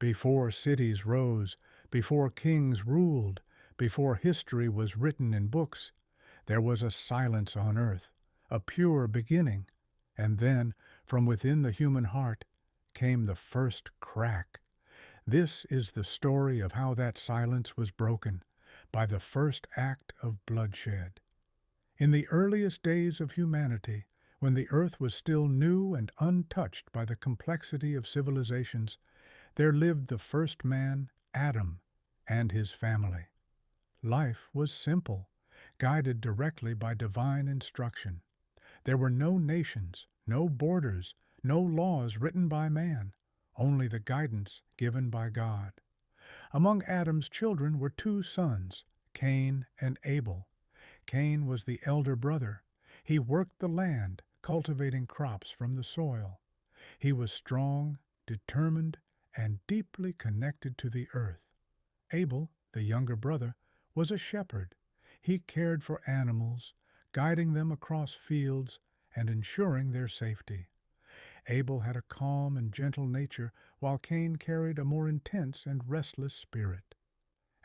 Before cities rose, before kings ruled, before history was written in books, there was a silence on earth, a pure beginning, and then, from within the human heart, came the first crack. This is the story of how that silence was broken by the first act of bloodshed. In the earliest days of humanity, when the earth was still new and untouched by the complexity of civilizations, there lived the first man, Adam, and his family. Life was simple, guided directly by divine instruction. There were no nations, no borders, no laws written by man, only the guidance given by God. Among Adam's children were two sons, Cain and Abel. Cain was the elder brother. He worked the land, cultivating crops from the soil. He was strong, determined, and deeply connected to the earth. Abel, the younger brother, was a shepherd. He cared for animals, guiding them across fields and ensuring their safety. Abel had a calm and gentle nature, while Cain carried a more intense and restless spirit.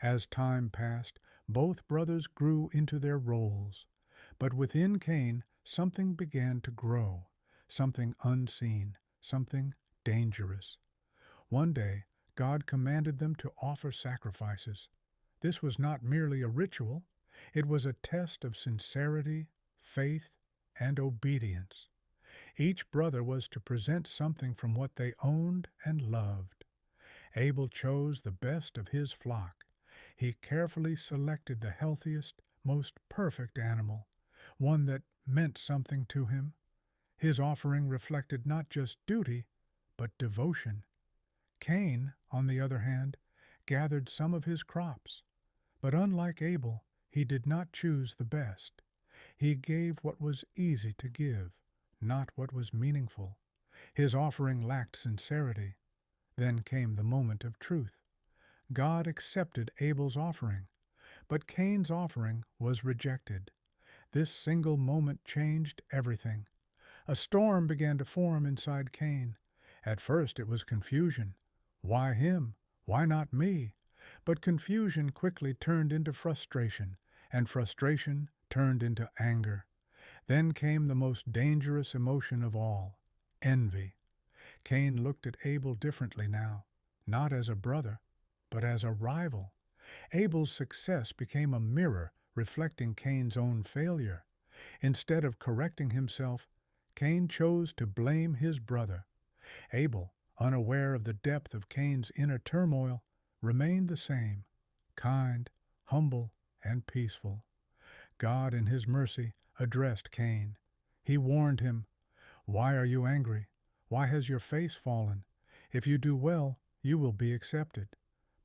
As time passed, both brothers grew into their roles. But within Cain, something began to grow, something unseen, something dangerous. One day, God commanded them to offer sacrifices. This was not merely a ritual, it was a test of sincerity, faith, and obedience. Each brother was to present something from what they owned and loved. Abel chose the best of his flock. He carefully selected the healthiest, most perfect animal, one that meant something to him. His offering reflected not just duty, but devotion. Cain, on the other hand, gathered some of his crops. But unlike Abel, he did not choose the best. He gave what was easy to give, not what was meaningful. His offering lacked sincerity. Then came the moment of truth. God accepted Abel's offering, but Cain's offering was rejected. This single moment changed everything. A storm began to form inside Cain. At first it was confusion. Why him? Why not me? But confusion quickly turned into frustration, and frustration turned into anger. Then came the most dangerous emotion of all, envy. Cain looked at Abel differently now, not as a brother, but as a rival. Abel's success became a mirror reflecting Cain's own failure. Instead of correcting himself, Cain chose to blame his brother. Abel, unaware of the depth of Cain's inner turmoil, remained the same, kind, humble, and peaceful. God, in his mercy, addressed Cain. He warned him, "Why are you angry? Why has your face fallen? If you do well, you will be accepted.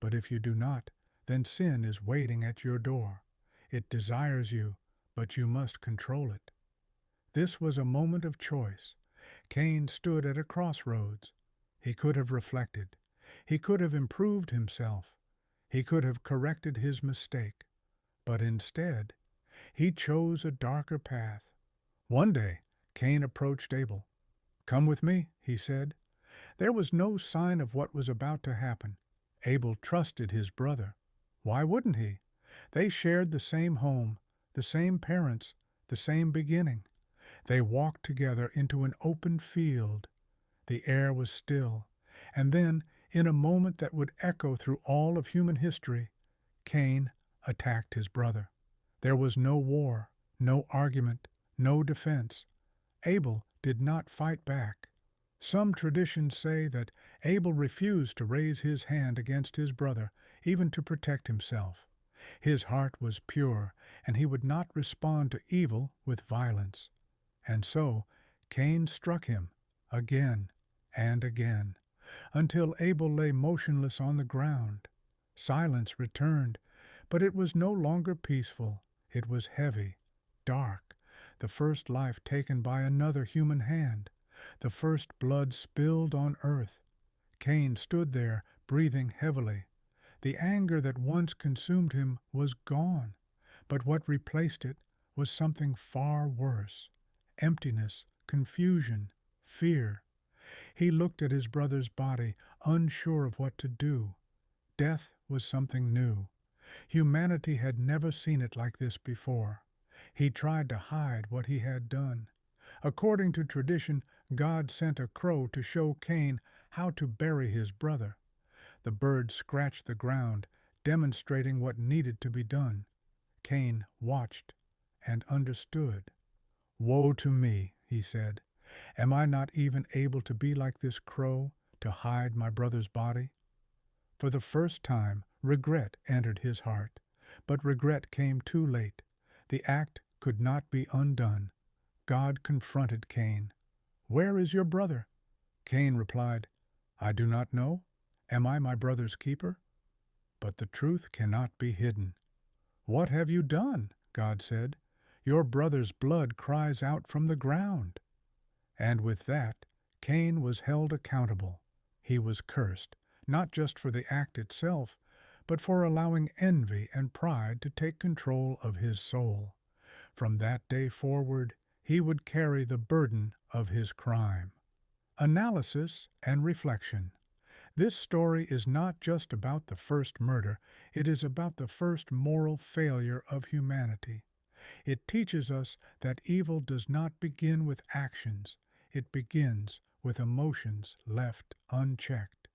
But if you do not, then sin is waiting at your door. It desires you, but you must control it." This was a moment of choice. Cain stood at a crossroads. He could have reflected. He could have improved himself. He could have corrected his mistake. But instead, he chose a darker path. One day, Cain approached Abel. "Come with me," he said. There was no sign of what was about to happen. Abel trusted his brother. Why wouldn't he? They shared the same home, the same parents, the same beginning. They walked together into an open field. The air was still, and then, in a moment that would echo through all of human history, Cain attacked his brother. There was no war, no argument, no defense. Abel did not fight back. Some traditions say that Abel refused to raise his hand against his brother, even to protect himself. His heart was pure, and he would not respond to evil with violence. And so Cain struck him again and again, until Abel lay motionless on the ground. Silence returned, but it was no longer peaceful. It was heavy, dark, the first life taken by another human hand, the first blood spilled on earth. Cain stood there, breathing heavily. The anger that once consumed him was gone, but what replaced it was something far worse: emptiness, confusion, fear. He looked at his brother's body, unsure of what to do. Death was something new. Humanity had never seen it like this before. He tried to hide what he had done. According to tradition, God sent a crow to show Cain how to bury his brother. The bird scratched the ground, demonstrating what needed to be done. Cain watched and understood. "Woe to me," he said. "Am I not even able to be like this crow, to hide my brother's body?" For the first time, regret entered his heart, but regret came too late. The act could not be undone. God confronted Cain. "Where is your brother?" Cain replied, "I do not know. Am I my brother's keeper?" But the truth cannot be hidden. "What have you done?" God said. "Your brother's blood cries out from the ground." And with that, Cain was held accountable. He was cursed, not just for the act itself, but for allowing envy and pride to take control of his soul. From that day forward, he would carry the burden of his crime. Analysis and reflection. This story is not just about the first murder, it is about the first moral failure of humanity. It teaches us that evil does not begin with actions, it begins with emotions left unchecked.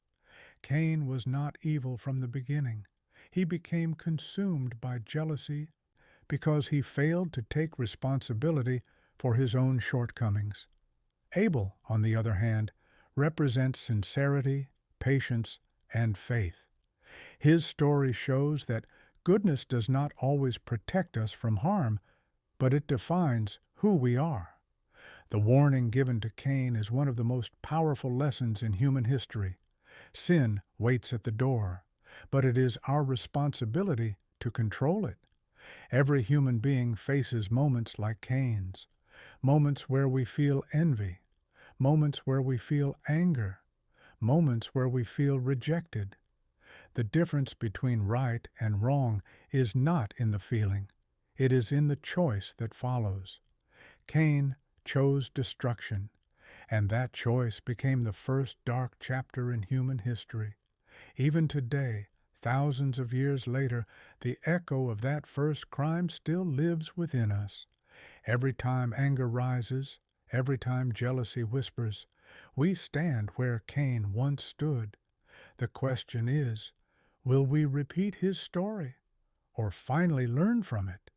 Cain was not evil from the beginning. He became consumed by jealousy because he failed to take responsibility for his own shortcomings. Abel, on the other hand, represents sincerity, patience, and faith. His story shows that goodness does not always protect us from harm, but it defines who we are. The warning given to Cain is one of the most powerful lessons in human history. Sin waits at the door, but it is our responsibility to control it. Every human being faces moments like Cain's, moments where we feel envy, moments where we feel anger, moments where we feel rejected. The difference between right and wrong is not in the feeling, it is in the choice that follows. Cain chose destruction, and that choice became the first dark chapter in human history. Even today, thousands of years later, the echo of that first crime still lives within us. Every time anger rises, every time jealousy whispers, we stand where Cain once stood. The question is, will we repeat his story or finally learn from it?